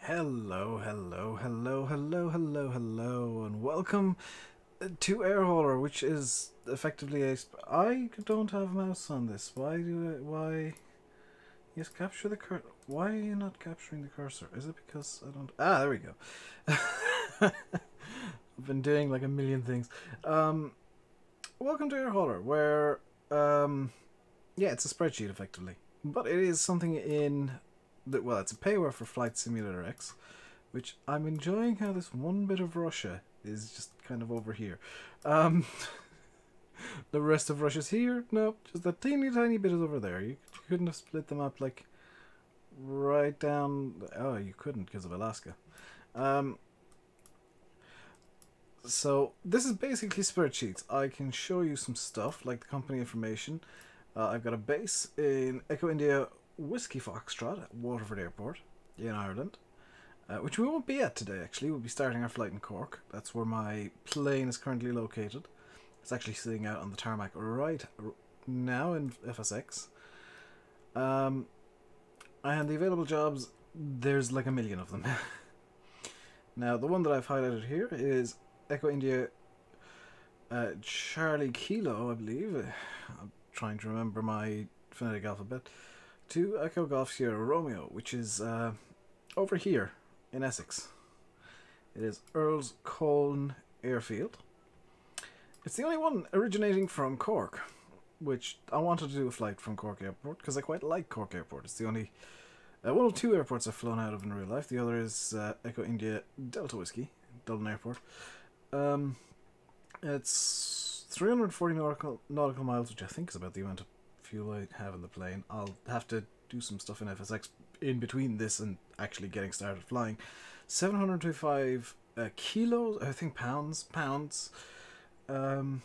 Hello, hello, hello, hello, hello, hello, and welcome to Airhauler, which is effectively a. I don't have a mouse on this. Why do I? Why? Yes, capture the cursor. Why are you not capturing the cursor? Is it because I don't? Ah, there we go. I've been doing like a million things. Welcome to Airhauler, where yeah, it's a spreadsheet effectively, but it is something in well, it's a payware for Flight Simulator X, which I'm enjoying how this one bit of Russia is just kind of over here. Um, the rest of Russia's here. No, just that teeny tiny bit is over there. You couldn't have split them up like right down. Oh, you couldn't because of Alaska. So this is basically spreadsheets. I can show you some stuff like the company information. I've got a base in Echo India Whiskey Foxtrot at Waterford Airport in Ireland, which we won't be at today actually. We'll be starting our flight in Cork. That's where my plane is currently located. It's actually sitting out on the tarmac right now in FSX. And the available jobs, there's like a million of them. Now the one that I've highlighted here is Echo India Charlie Kilo, I believe. I'm trying to remember my phonetic alphabet. To Echo Golf Sierra Romeo, which is over here in Essex. It is Earl's Colne Airfield. It's the only one originating from Cork, which I wanted to do a flight from Cork Airport because I quite like Cork Airport. It's the only one of two airports I've flown out of in real life. The other is Echo India Delta Whiskey, Dublin Airport. It's 340 nautical miles, which I think is about the amount of fuel I have in the plane. I'll have to do some stuff in FSX in between this and actually getting started flying. 725 kilos, I think pounds, and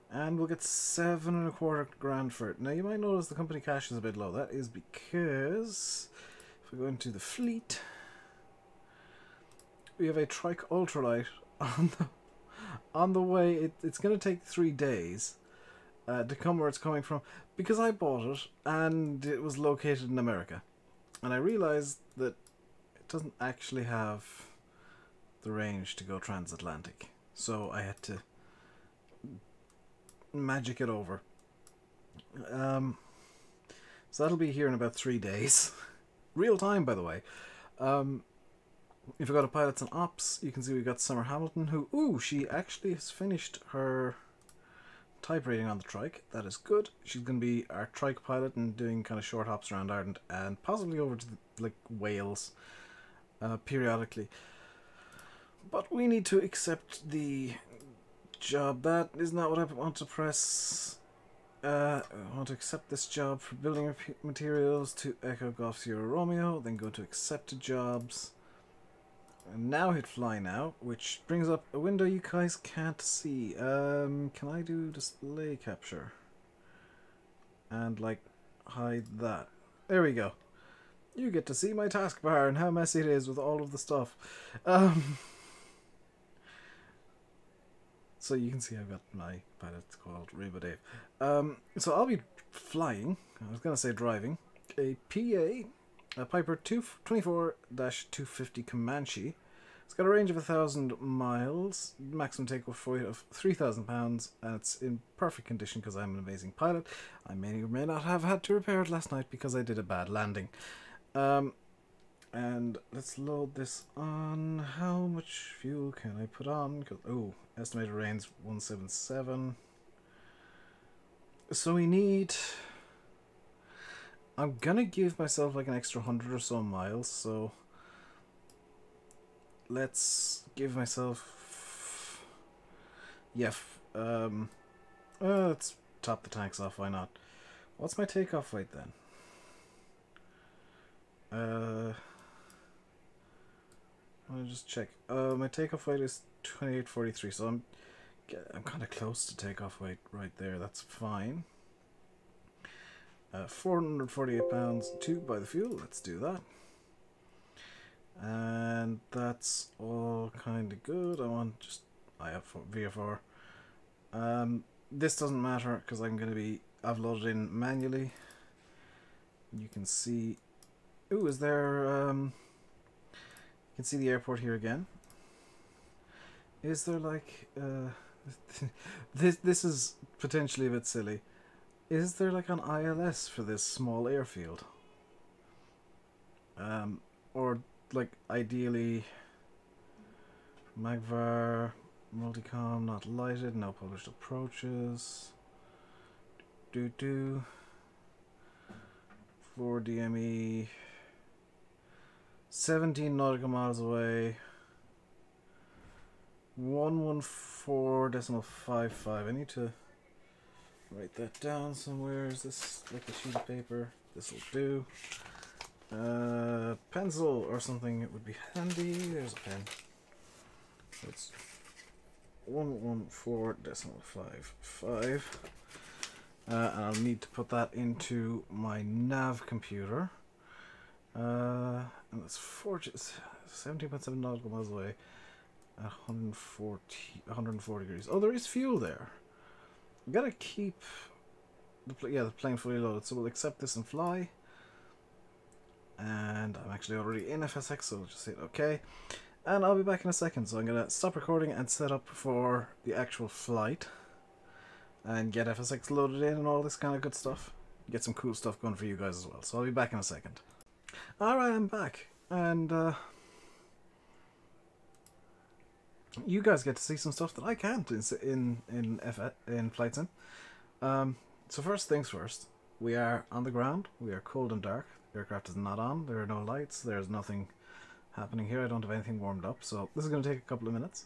we'll get 7.25 grand for it. Now you might notice the company cash is a bit low. That is because if we go into the fleet, we have a Trike Ultralight on the way. It's going to take 3 days to come where it's coming from, because I bought it and it was located in America, and I realized that it doesn't actually have the range to go transatlantic, so I had to magic it over. So that'll be here in about 3 days. Real time, by the way. If we go to pilots and ops, you can see we got Summer Hamilton, who, she actually has finished her type rating on the trike. That is good. She's going to be our trike pilot and doing kind of short hops around Ireland and possibly over to like Wales periodically. But we need to accept the job. That is not what I want to press. I want to accept this job for building materials to Echo Golf Sierra Romeo, then go to accepted jobs. And now hit fly now, which brings up a window you guys can't see. Can I do display capture? And like hide that. There we go. You get to see my taskbar and how messy it is with all of the stuff. So you can see I've got my pilot called RainbowDave. So I'll be flying, I was going to say driving, a PA, a Piper 24-250 Comanche. It's got a range of 1,000 miles, maximum takeoff weight of 3,000 pounds, and it's in perfect condition because I'm an amazing pilot. I may or may not have had to repair it last night because I did a bad landing. And let's load this on. How much fuel can I put on? Oh, estimated range 177. So we need... I'm gonna give myself like an extra 100 or so miles, so let's give myself, yeah, let's top the tanks off, why not? What's my takeoff weight then? I'll just check. My takeoff weight is 2843, so I'm kind of close to takeoff weight right there. That's fine. 448 pounds to buy the fuel. Let's do that. And that's all kind of good. I have VFR. This doesn't matter because I've loaded in manually. You can see Ooh, is there... you can see the airport here again. Is there like... this is potentially a bit silly. Is there like an ILS for this small airfield? Or like ideally... Magvar, multicom, not lighted, no published approaches. 4 DME, 17 nautical miles away, 114.55. I need to write that down somewhere. Is this like a sheet of paper? This will do. Pencil or something, it would be handy. There's a pen. So it's 114.55. And I'll need to put that into my nav computer. And it's 17.7 nautical miles away at 140 degrees. Oh, there is fuel there. We gotta keep the plane fully loaded. So we'll accept this and fly. And I'm actually already in FSX, so we'll just hit OK. And I'll be back in a second. So I'm gonna stop recording and set up for the actual flight. And get FSX loaded in and all this kind of good stuff. Get some cool stuff going for you guys as well. So I'll be back in a second. Alright, I'm back. And you guys get to see some stuff that I can't in Flight Sim. So first things first. We are on the ground. We are cold and dark. The aircraft is not on. There are no lights. There's nothing happening here. I don't have anything warmed up. So this is going to take a couple of minutes.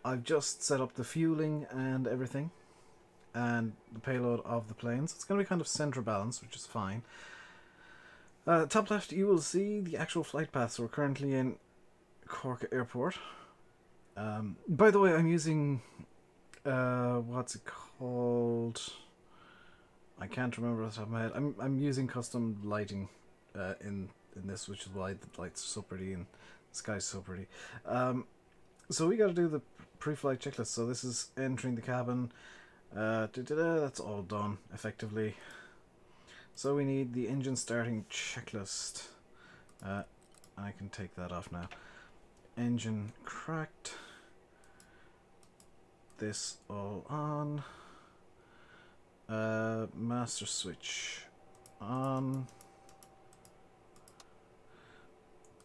I've just set up the fueling and everything, and the payload of the planes. It's going to be kind of center balance, which is fine. Top left, you will see the actual flight path. So we're currently in Cork Airport. By the way, I'm using what's it called? I can't remember off the top of my head. I'm using custom lighting in this, which is why the lights are so pretty and the sky's so pretty. So we got to do the pre-flight checklist. So this is entering the cabin. That's all done effectively. So we need the engine starting checklist. I can take that off now. Engine cracked. This all on. Master switch on.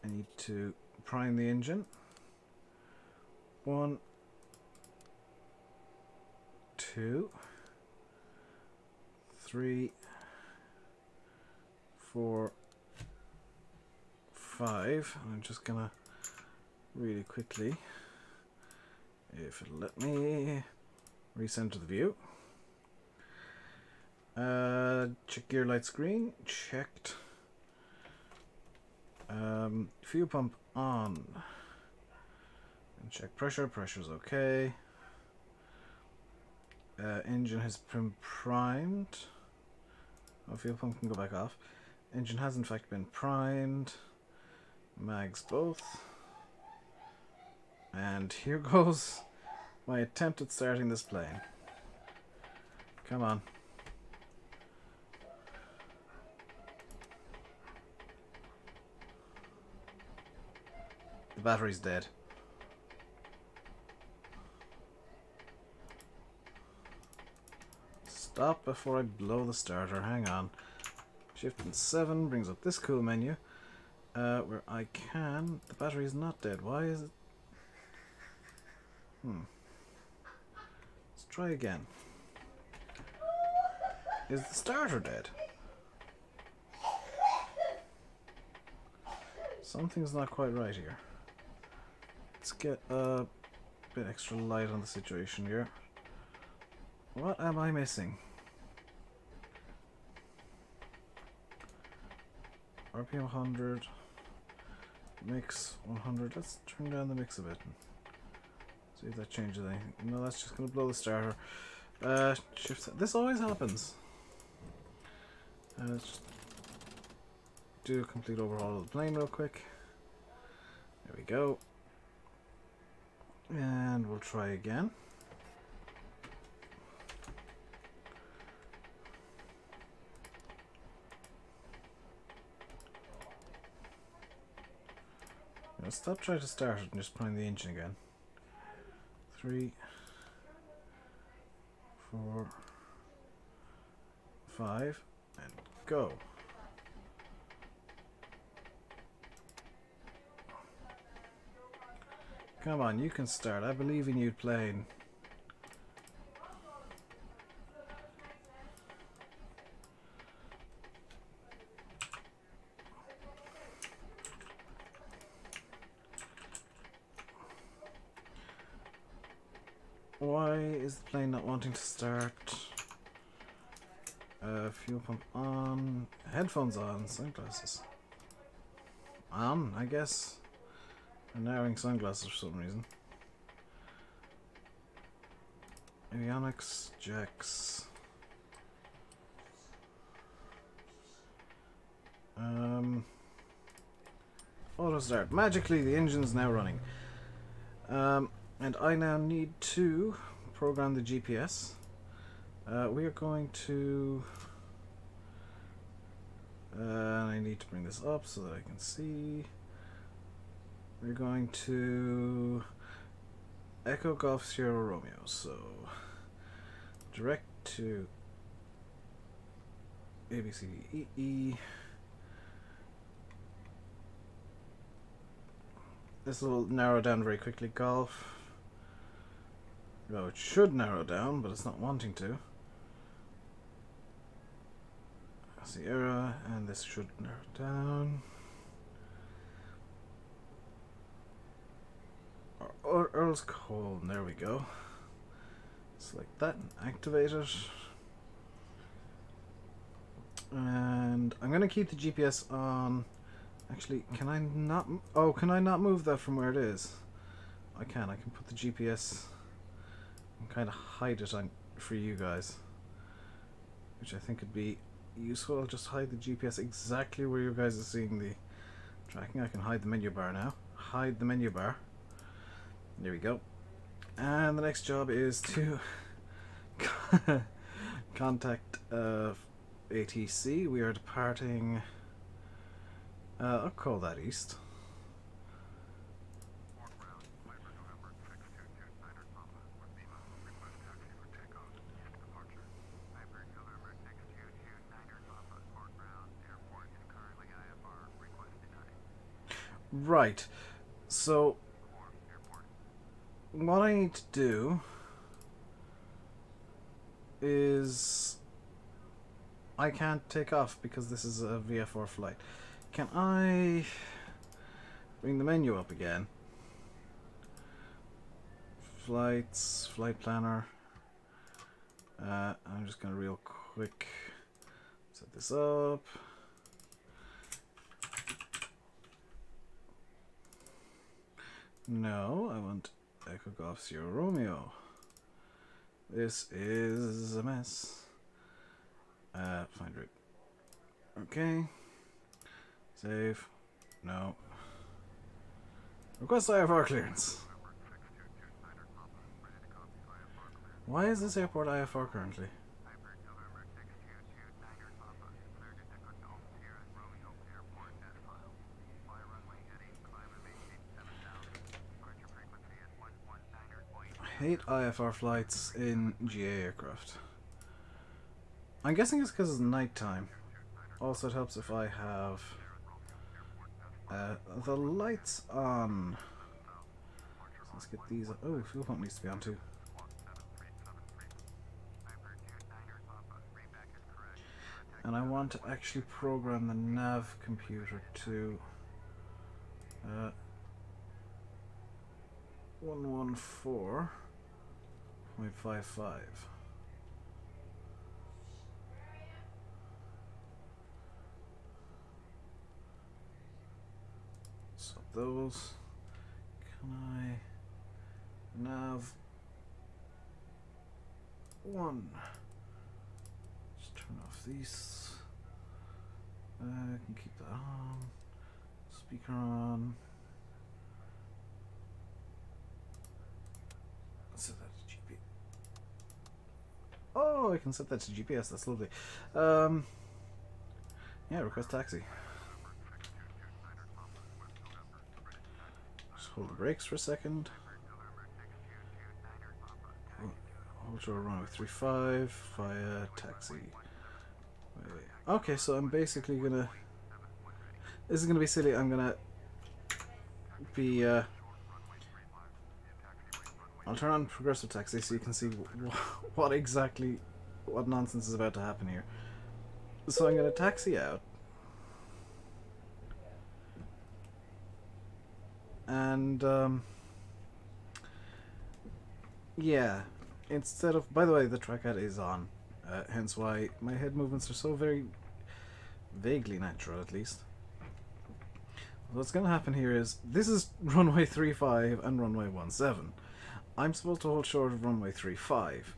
I need to prime the engine. 1, 2, 3, 4, 5. I'm just gonna really quickly, if it'll let me, recenter the view. Check gear light screen, checked. Fuel pump on. And check pressure, pressure's okay. Engine has been primed. Oh, fuel pump can go back off. Engine has in fact been primed. Mags both. And here goes my attempt at starting this plane. Come on. The battery's dead. Stop before I blow the starter. Hang on. Shift and 7 brings up this cool menu where I can. The battery is not dead. Why is it? Let's try again. Is the starter dead? Something's not quite right here. Let's get a bit extra light on the situation here. What am I missing? RPM 100. Mix 100. Let's turn down the mix a bit. See if that changes anything. No, that's just going to blow the starter. Shift. This always happens. Let's just do a complete overhaul of the plane real quick. There we go. And we'll try again. Now stop trying to start it and just put in the engine again. 3, 4, 5, and go. Come on, you can start. I believe in you, plane. Why is the plane not wanting to start? Fuel pump on, headphones on, sunglasses on, I guess. I'm now wearing sunglasses for some reason. Avionics, jacks. Auto start. Magically, the engine's now running. And I now need to program the GPS. We are going to... I need to bring this up so that I can see. We're going to Echo Golf Sierra Romeo. So direct to ABCDEE. This will narrow down very quickly. Golf. No, it should narrow down, but it's not wanting to. Sierra, and this should narrow down. Earl's Coal, there we go. Select that and activate it. And I'm going to keep the GPS on. Actually, can I not? Oh, can I not move that from where it is? I can. I can put the GPS and kind of hide it on for you guys, which I think would be useful. I'll just hide the GPS exactly where you guys are seeing the tracking. I can hide the menu bar now. Hide the menu bar. There we go. And the next job is to contact ATC. We are departing. I'll call that east. Right. So what I need to do is I can't take off because this is a VFR flight. Can I bring the menu up again? Flights, flight planner. I'm just gonna real quick set this up. No, I want Echo Golf Sierra Romeo. This is a mess. Find route. Okay. Save. No. Request IFR clearance. Why is this airport IFR currently? I hate IFR flights in GA aircraft. I'm guessing it's because it's nighttime. Also, it helps if I have the lights on. So let's get these. Oh, fuel pump needs to be on too. And I want to actually program the nav computer to 114.55. So those, can I nav 1? Just turn off these. I can keep that on. Speaker on. Set that to GPS. Oh, I can set that to GPS. That's lovely. Yeah, request taxi. hold the brakes for a second. Hold short of runway 35 via taxi. Okay, so I'm basically gonna... This is gonna be silly. I'm gonna be... I'll turn on progressive taxi so you can see what nonsense is about to happen here. So I'm gonna taxi out. And, yeah, instead of... By the way, the track ad is on, hence why my head movements are so very vaguely natural, at least. What's going to happen here is, this is runway 35 and runway 17. I'm supposed to hold short of runway 35,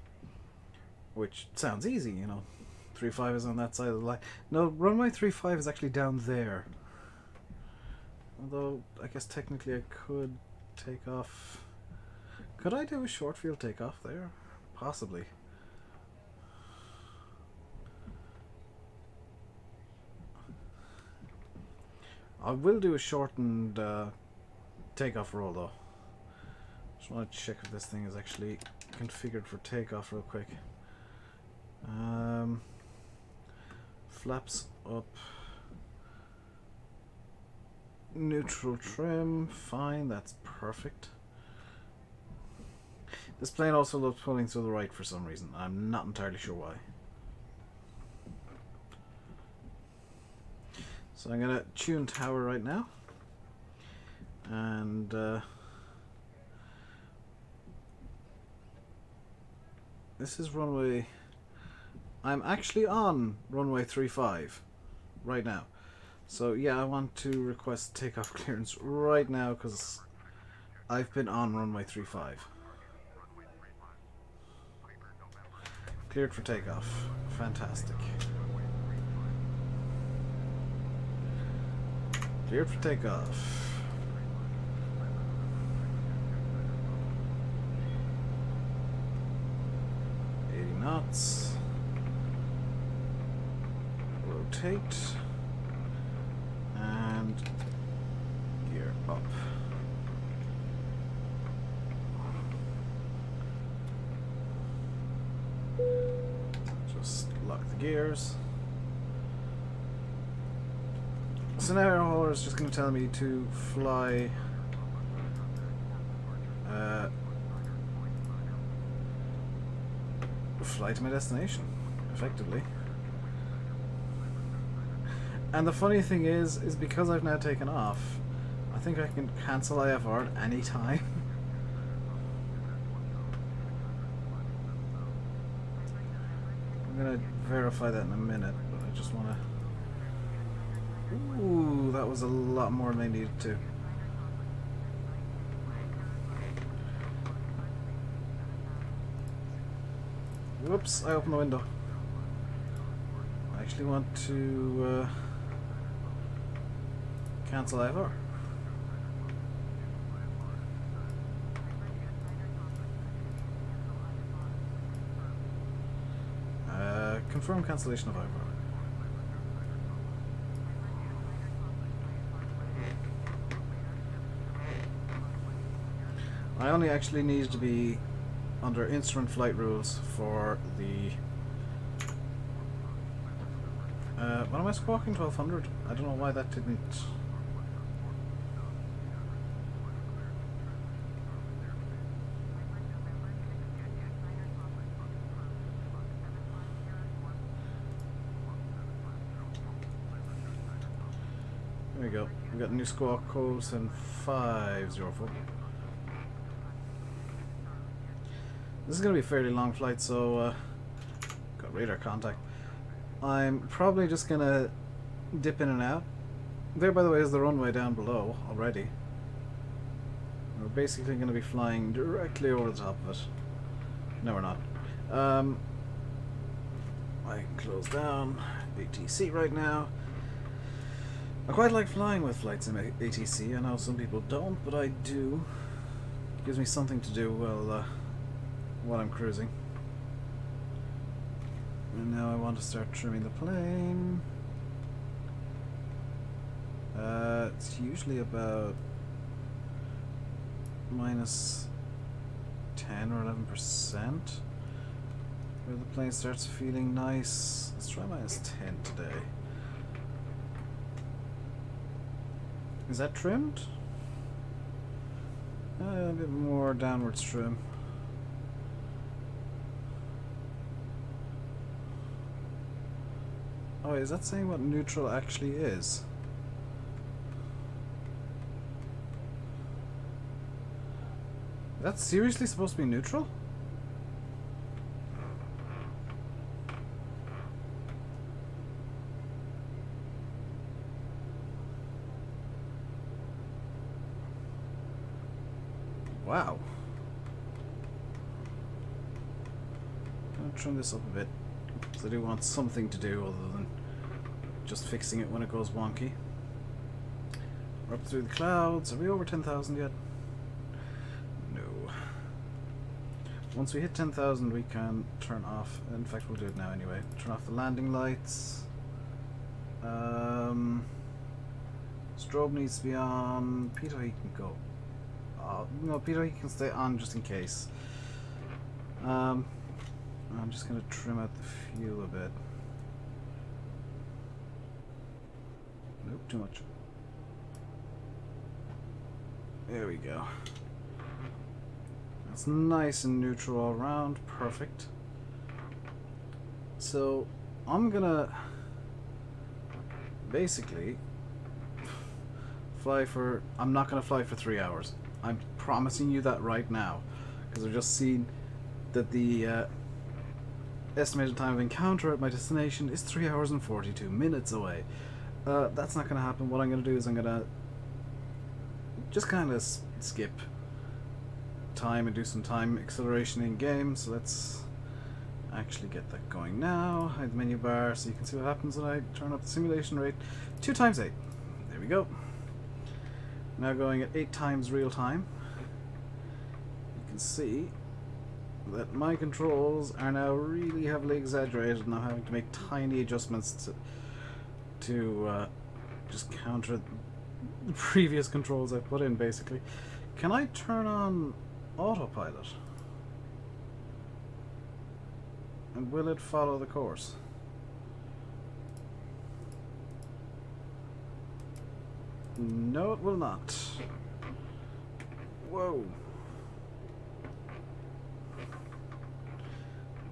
which sounds easy, you know. 35 is on that side of the line. No, runway 35 is actually down there. Although, I guess technically I could take off... Could I do a short field takeoff there? Possibly. I will do a shortened takeoff roll though. Just want to check if this thing is actually configured for takeoff real quick. Flaps up. Neutral trim, fine, that's perfect. This plane also loves pulling to the right for some reason. I'm not entirely sure why. So I'm going to tune tower right now. And this is runway... I'm actually on runway 35 right now. So yeah, I want to request takeoff clearance right now because I've been on runway 35. Cleared for takeoff. Fantastic. Cleared for takeoff. Knots. Rotate. And gear up. Just lock the gears. Scenario hauler is just going to tell me to fly to my destination, effectively. And the funny thing is because I've now taken off, I think I can cancel IFR at any time. I'm gonna verify that in a minute, but I just wanna... Ooh, that was a lot more than I needed to. Whoops, I opened the window. I actually want to cancel IFR. Confirm cancellation of IFR. I only actually need to be under instrument flight rules for the... what am I squawking? 1200? I don't know why that didn't... There we go. We got a new squawk code and 504. This is going to be a fairly long flight, so got radar contact. I'm probably just going to dip in and out. There, by the way, is the runway down below already. We're basically going to be flying directly over the top of it. No, we're not. I can close down ATC right now. I quite like flying with flights in ATC. I know some people don't, but I do. It gives me something to do while I'm cruising. And now I want to start trimming the plane. It's usually about minus 10 or 11%. Where the plane starts feeling nice. Let's try minus 10 today. Is that trimmed? A bit more downwards trim. Oh, is that saying what neutral actually is? That's seriously supposed to be neutral? Wow. I'll trim this up a bit, because I do want something to do other than just fixing it when it goes wonky. We're up through the clouds. Are we over 10,000 yet? No. Once we hit 10,000 we can turn off, in fact we'll do it now anyway, turn off the landing lights. Strobe needs to be on. Pitot heat can go. No, Pitot heat can stay on just in case. I'm just going to trim out the fuel a bit. Nope, too much. There we go. That's nice and neutral all around. Perfect. So, I'm gonna basically fly for... I'm not gonna fly for 3 hours. I'm promising you that right now. Because I've just seen that the estimated time of encounter at my destination is 3 hours and 42 minutes away. That's not going to happen. What I'm going to do is I'm going to just kind of skip time and do some time acceleration in game. So let's actually get that going now. Hide the menu bar so you can see what happens when I turn up the simulation rate 2 times 8. There we go. Now going at 8 times real time. You can see that my controls are now really heavily exaggerated and I'm having to make tiny adjustments to just counter the previous controls I put in, basically. Can I turn on autopilot? And will it follow the course? No, it will not. Whoa.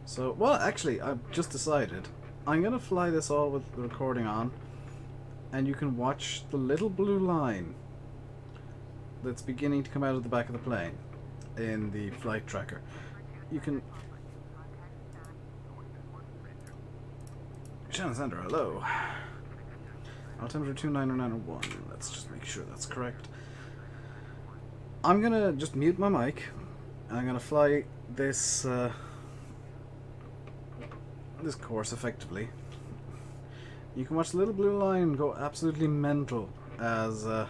So, well, actually, I've just decided I'm going to fly this all with the recording on, and you can watch the little blue line that's beginning to come out of the back of the plane in the flight tracker. You can... Shannon Sander, hello. Altimeter 29901. Let's just make sure that's correct. I'm going to just mute my mic, and I'm going to fly this... this course effectively. You can watch the little blue line go absolutely mental as the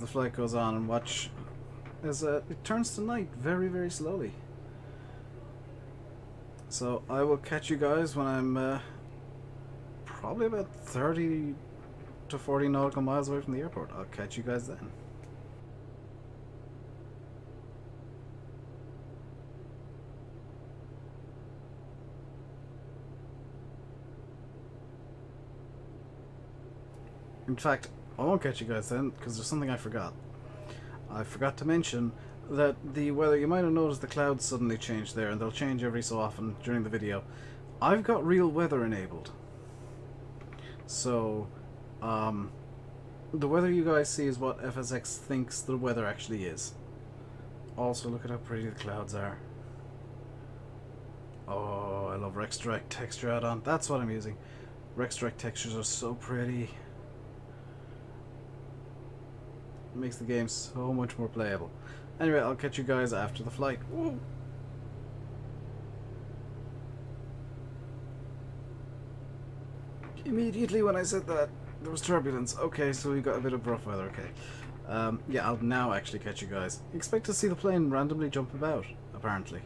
flight goes on, and watch as it turns to night very, very slowly. So I will catch you guys when I'm probably about 30 to 40 nautical miles away from the airport. I'll catch you guys then. In fact, I won't catch you guys then, because there's something I forgot. I forgot to mention that the weather, you might have noticed the clouds suddenly changed there, and they'll change every so often during the video. I've got real weather enabled. So, the weather you guys see is what FSX thinks the weather actually is. Also, look at how pretty the clouds are. Oh, I love Rex Direct texture add-on. That's what I'm using. Rex Direct textures are so pretty. It makes the game so much more playable. Anyway, I'll catch you guys after the flight. Woo! Immediately when I said that, there was turbulence. Okay, so we got a bit of rough weather. Okay. Yeah, I'll now actually catch you guys. Expect to see the plane randomly jump about, apparently.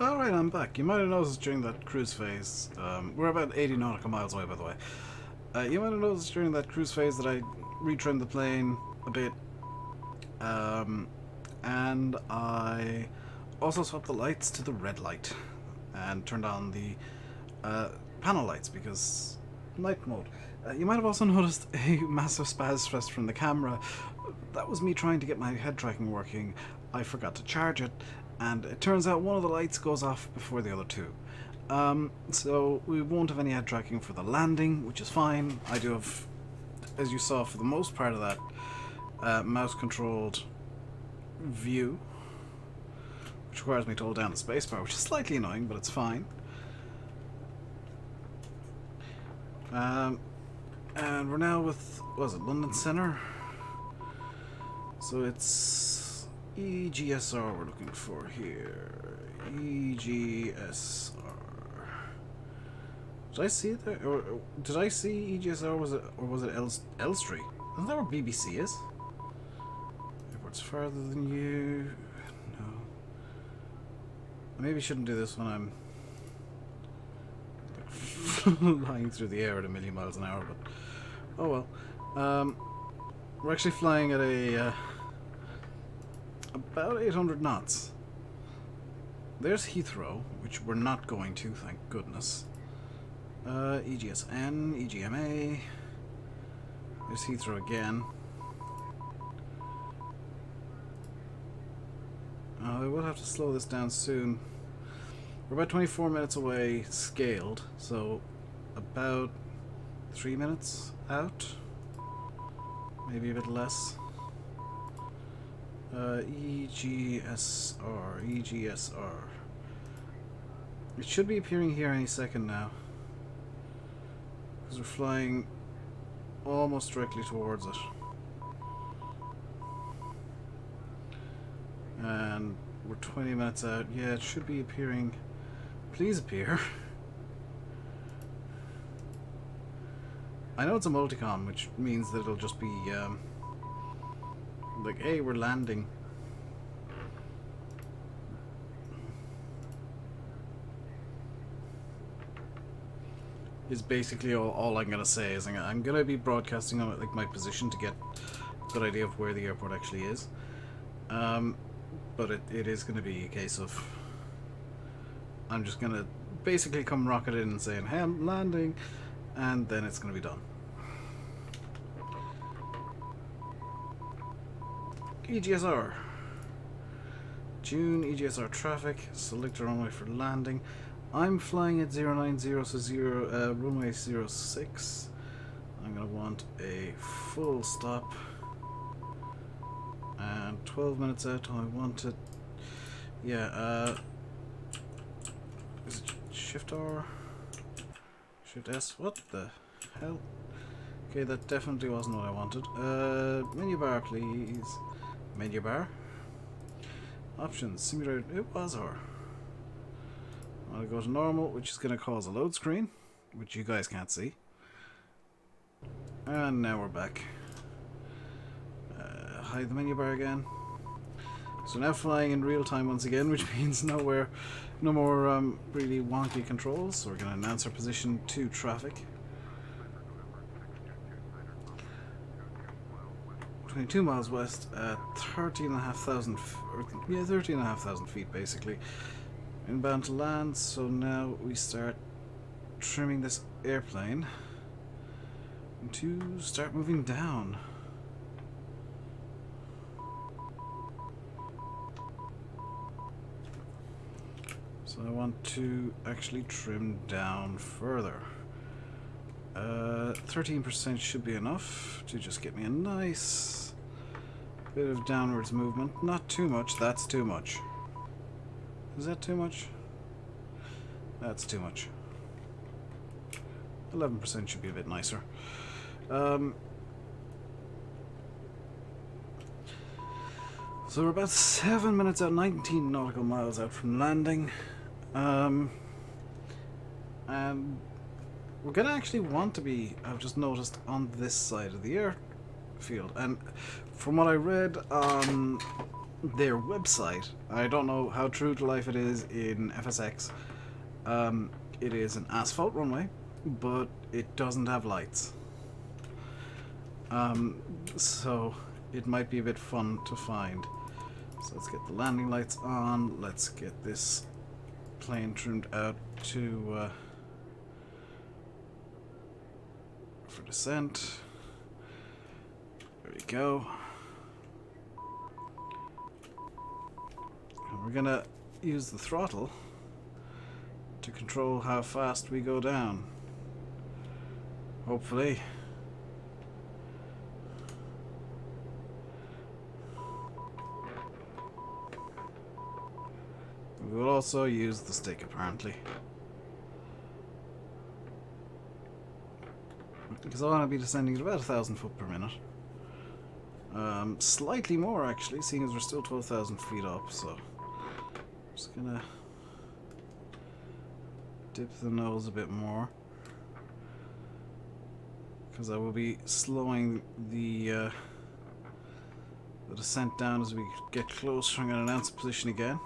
Alright, I'm back. You might have noticed during that cruise phase, we're about 80 nautical miles away, by the way. You might have noticed during that cruise phase that I retrimmed the plane a bit, and I also swapped the lights to the red light and turned on the panel lights because night mode. You might have also noticed a massive spaz fest from the camera. That was me trying to get my head tracking working. I forgot to charge it, and it turns out one of the lights goes off before the other two. So we won't have any head tracking for the landing, which is fine. I do have, as you saw for the most part of that, mouse controlled view, which requires me to hold down the spacebar, which is slightly annoying, but it's fine. And we're now with, what was it, London Centre? So it's EGSR we're looking for here. EGSR. Did I see it there? Or did I see EGSR? Or was it Elstree? Isn't that where BBC is? Airport's farther than you. No. I maybe shouldn't do this when I'm flying through the air at 1,000,000 miles an hour, but oh well. We're actually flying at a about 800 knots. There's Heathrow, which we're not going to, thank goodness. EGSN, EGMA. There's Heathrow again. I will have to slow this down soon. We're about 24 minutes away, scaled, so about 3 minutes out. Maybe a bit less. EGSR. It should be appearing here any second now, because we're flying almost directly towards it. And we're 20 minutes out. Yeah, it should be appearing. Please appear. I know it's a multicom, which means that it'll just be like, hey, we're landing. Is basically all I'm gonna say. Is I'm gonna be broadcasting on like my position to get a good idea of where the airport actually is. But it is gonna be a case of I'm just gonna basically come rocket in and saying, hey, I'm landing, and then it's gonna be done. EGSR. June, EGSR traffic, select a runway for landing. I'm flying at 090, so runway 06. I'm going to want a full stop. And 12 minutes out, I want it. Yeah, is it Shift R? Shift S? What the hell? Okay, that definitely wasn't what I wanted. Menu bar, please. Menu bar. Options, simulator, it was her. I'm going to go to normal, which is going to cause a load screen, which you guys can't see. And now we're back. Hide the menu bar again. So now flying in real time once again, which means no more really wonky controls. So we're going to announce our position to traffic. 22 miles west at 13,500 feet basically. Inbound to land, so now we start trimming this airplane to start moving down. So I want to actually trim down further. 13% should be enough to just get me a nice bit of downwards movement. Not too much, that's too much. Is that too much? That's too much. 11% should be a bit nicer. So we're about 7 minutes out, 19 nautical miles out from landing. And we're gonna actually want to be, I've just noticed, on this side of the airfield. And from what I read on their website. I don't know how true to life it is in FSX. It is an asphalt runway, but it doesn't have lights. So it might be a bit fun to find. So let's get the landing lights on. Let's get this plane trimmed out to for descent. There we go. And we're gonna use the throttle to control how fast we go down. Hopefully. We will also use the stick, apparently. Because I want to be descending at about 1,000 foot per minute. Slightly more, actually, seeing as we're still 12,000 feet up, so... I'm just gonna... dip the nose a bit more. Because I will be slowing the descent down as we get closer. I'm going to announce the position again.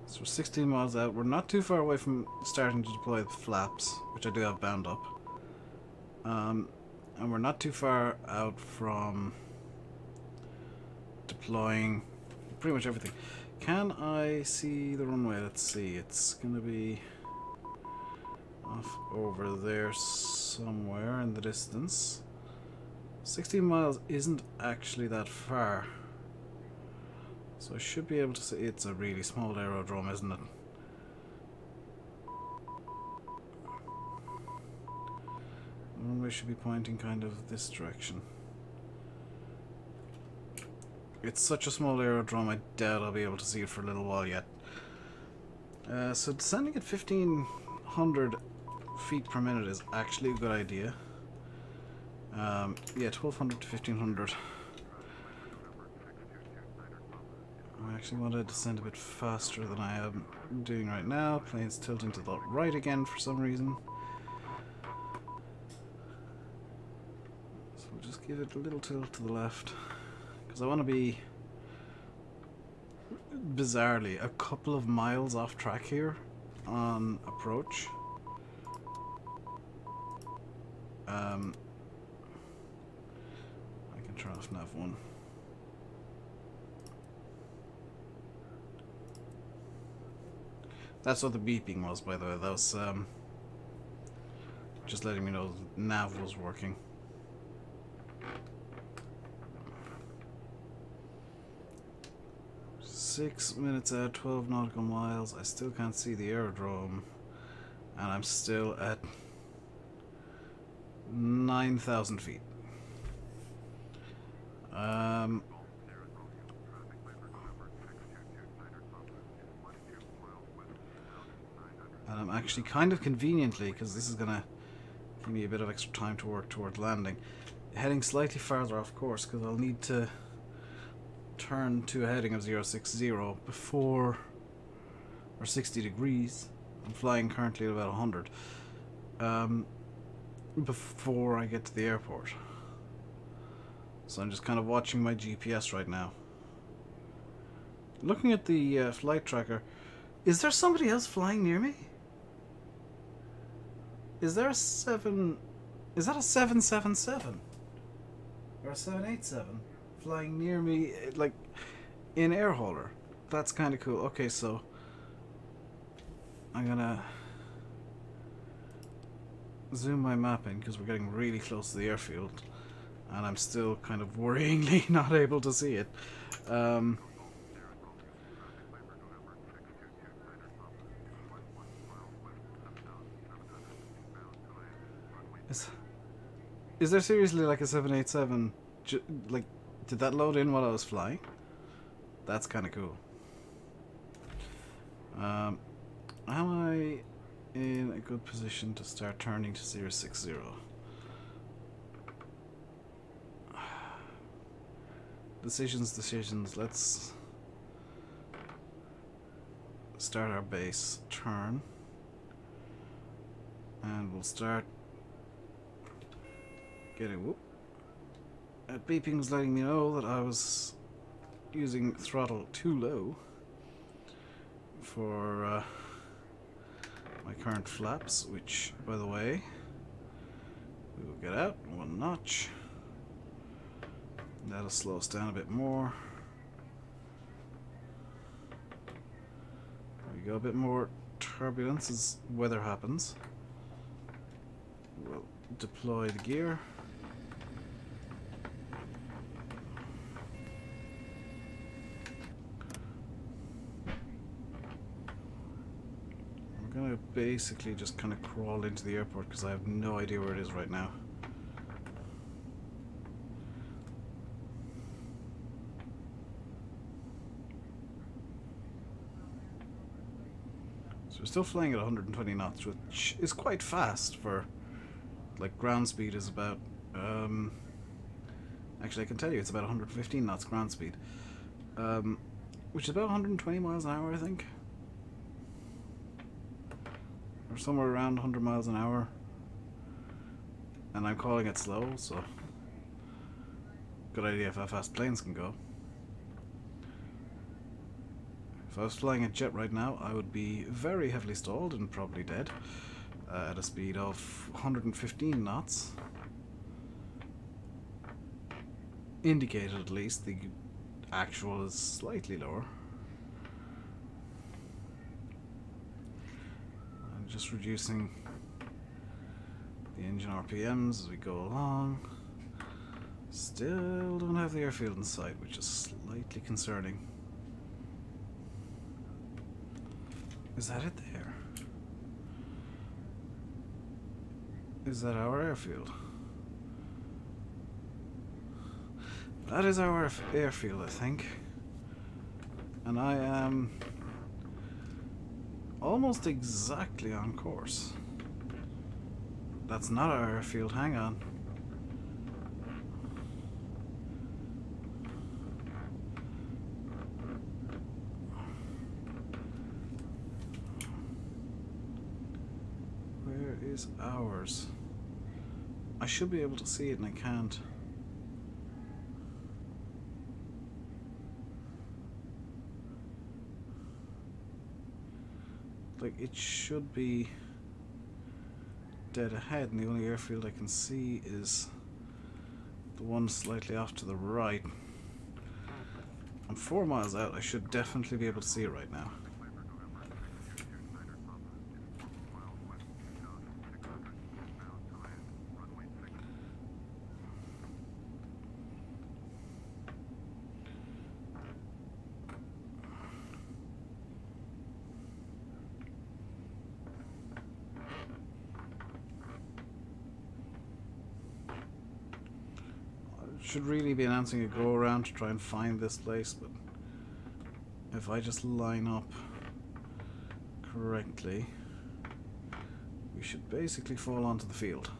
So we're 16 miles out. We're not too far away from starting to deploy the flaps, which I do have bound up. And we're not too far out from deploying pretty much everything. Can I see the runway? Let's see. It's going to be off over there somewhere in the distance. 16 miles isn't actually that far. So I should be able to see. It's a really small aerodrome, isn't it? The runway should be pointing kind of this direction. It's such a small aerodrome, I doubt I'll be able to see it for a little while yet. So descending at 1,500 feet per minute is actually a good idea. Yeah, 1,200 to 1,500. I actually want to descend a bit faster than I am doing right now. Plane's tilting to the right again for some reason. So we'll just give it a little tilt to the left. Because I want to be, bizarrely, a couple of miles off track here on approach. I can turn off nav 1. That's what the beeping was, by the way. That was just letting me know nav was working. Six minutes out, 12 nautical miles. I still can't see the aerodrome, and I'm still at 9,000 feet. And I'm actually kind of conveniently, because this is gonna give me a bit of extra time to work toward landing, heading slightly farther off course, because I'll need to turn to a heading of 060 before, or 60 degrees. I'm flying currently at about 100 before I get to the airport. So I'm just kind of watching my GPS right now. Looking at the flight tracker, is there somebody else flying near me? Is there a 7... Is that a 777? Or a 787? Flying near me, like, in air hauler. That's kind of cool. Okay, so I'm gonna zoom my map in because we're getting really close to the airfield, and I'm still kind of worryingly not able to see it. Is there seriously like a 787? Like, did that load in while I was flying? That's kind of cool. Am I in a good position to start turning to 060? Decisions. Let's start our base turn. And we'll start getting... Whoop. That beeping was letting me know that I was using throttle too low for my current flaps, which, by the way, we will get out one notch. That'll slow us down a bit more. There we go, a bit more turbulence as weather happens. We'll deploy the gear. I'm gonna basically just kind of crawl into the airport because I have no idea where it is right now. So we're still flying at 120 knots, which is quite fast for, like, ground speed is about, actually I can tell you it's about 115 knots ground speed, which is about 120 miles an hour, I think. Or somewhere around 100 miles an hour. And I'm calling it slow, so good idea of how fast planes can go. If I was flying a jet right now, I would be very heavily stalled and probably dead at a speed of 115 knots. Indicated at least, the actual is slightly lower. I'm just reducing the engine RPMs as we go along. Still don't have the airfield in sight, which is slightly concerning. Is that it there? Is that our airfield? That is our airfield, I think. And I am almost exactly on course. That's not our airfield, hang on. Where is ours? I should be able to see it and I can't. Like, it should be dead ahead, and the only airfield I can see is the one slightly off to the right. I'm 4 miles out. I should definitely be able to see it right now. Should really be announcing a go around to try and find this place, but if I just line up correctly, we should basically fall onto the field.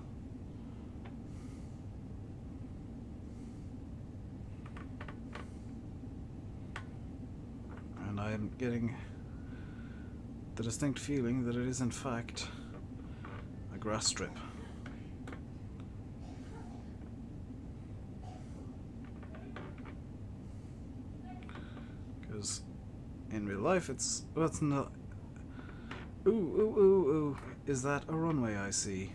And I am getting the distinct feeling that it is in fact a grass strip. In real life, it's not. Ooh, ooh, ooh, ooh. Is that a runway I see?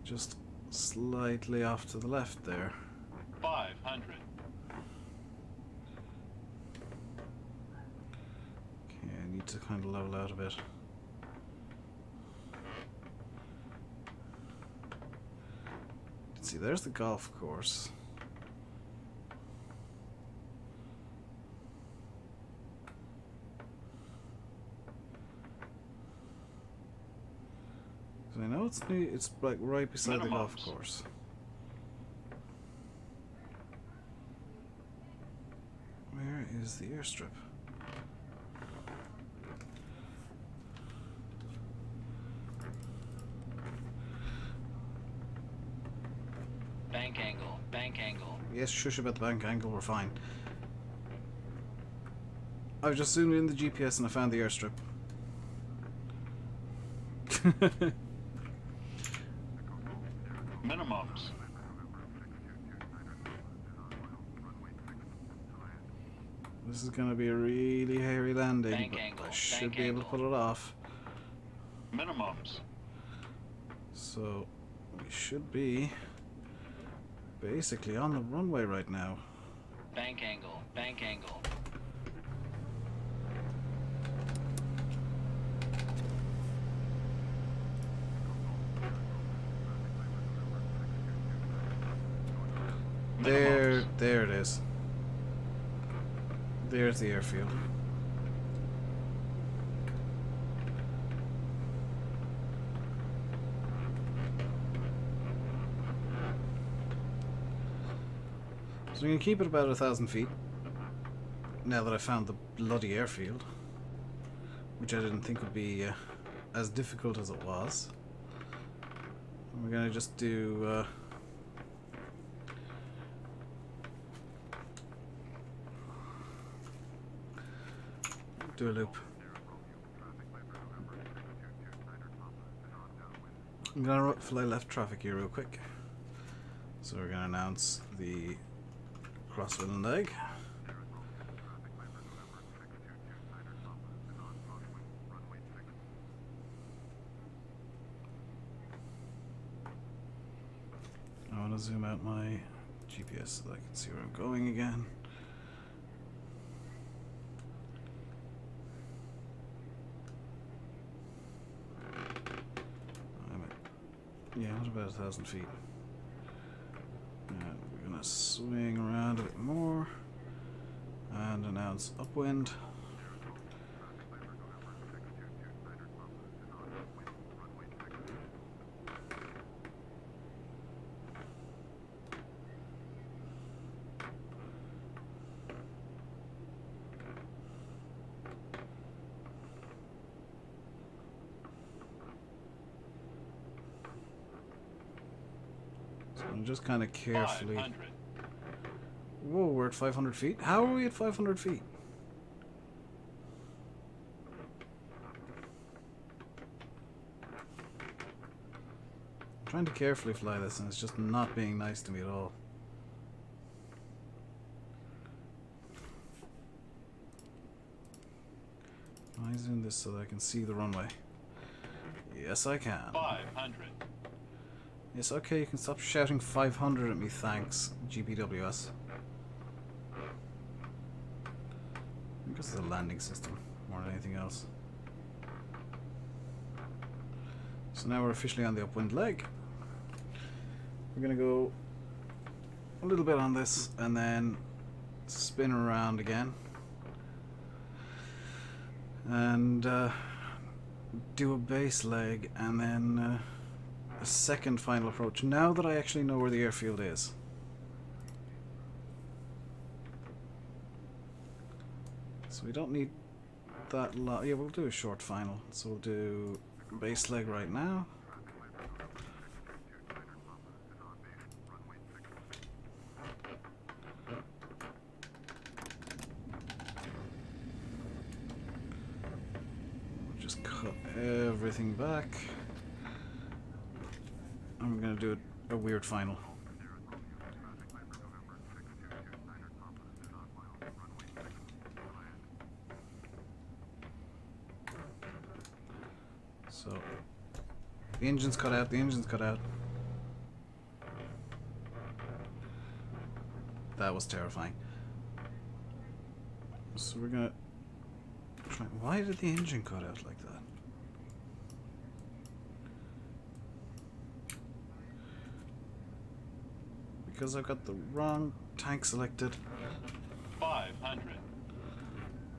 Just slightly off to the left there. 500. Okay, I need to kind of level out a bit. See, there's the golf course. I know it's like right beside the golf course. Where is the airstrip? Bank angle, bank angle. Yes, shush about the bank angle, we're fine. I've just zoomed in the GPS and I found the airstrip. Minimums. This is going to be a really hairy landing, Bank but angle, I should bank be able to angle. pull it off. Minimums. So we should be basically on the runway right now. Bank angle, bank angle. There it is. There's the airfield. So we can keep it about 1,000 feet. Now that I found the bloody airfield, which I didn't think would be as difficult as it was. And we're gonna just do. Do a loop. I'm gonna fly left traffic here real quick. So we're gonna announce the crosswind leg. I want to zoom out my GPS so that I can see where I'm going again. Yeah, what about 1,000 feet? And we're gonna swing around a bit more and announce upwind. I'm just kind of carefully. 500. Whoa, we're at 500 feet? How are we at 500 feet? I'm trying to carefully fly this and it's just not being nice to me at all. I zoom this so that I can see the runway. Yes, I can. 500. Yes, okay, you can stop shouting 500 at me, thanks, GBWS. I guess it's a landing system, more than anything else. So now we're officially on the upwind leg. We're gonna go a little bit on this and then spin around again. And do a base leg and then a second final approach, now that I actually know where the airfield is. So we don't need that lot. Yeah, we'll do a short final. So we'll do base leg right now. We'll just cut everything back. I'm gonna do a weird final. So the engine's cut out, the engine's cut out. That was terrifying. So we're gonna try. Why did the engine cut out like that? Because I've got the wrong tank selected. 500.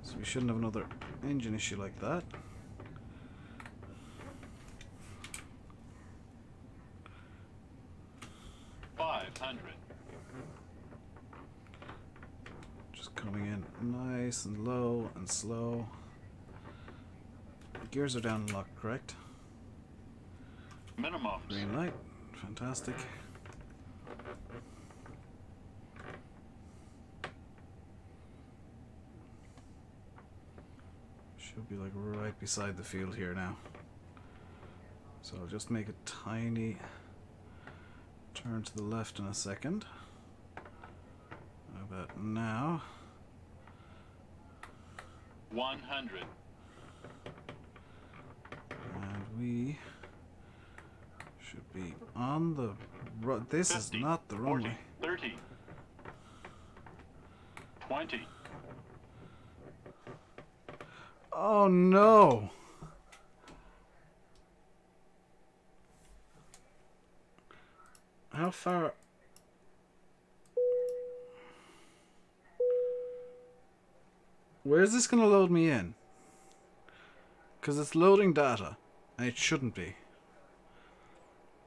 So we shouldn't have another engine issue like that. Just coming in nice and low and slow. Gears are down and locked, correct? Minimums. Green light. Fantastic. Should be like right beside the field here now. So I'll just make a tiny Turn to the left in a second. How about now? 100. And we should be on the road. This 50, is not the 40, runway. 30. 20. Oh no! How far? Where is this going to load me in? Because it's loading data, and it shouldn't be.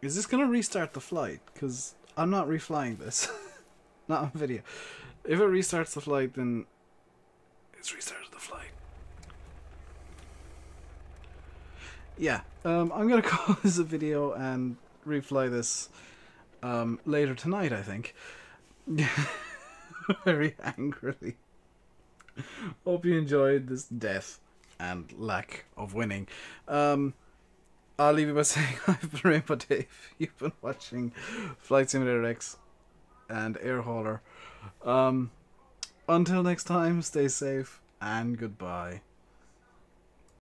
Is this going to restart the flight? Because I'm not reflying this. Not on video. If it restarts the flight, then it's restarted the flight. Yeah, I'm going to call this a video and refly this later tonight, I think. Very angrily. Hope you enjoyed this death and lack of winning. I'll leave you by saying I've been RainbowDave. You've been watching Flight Simulator X and Air Hauler. Until next time, stay safe and goodbye.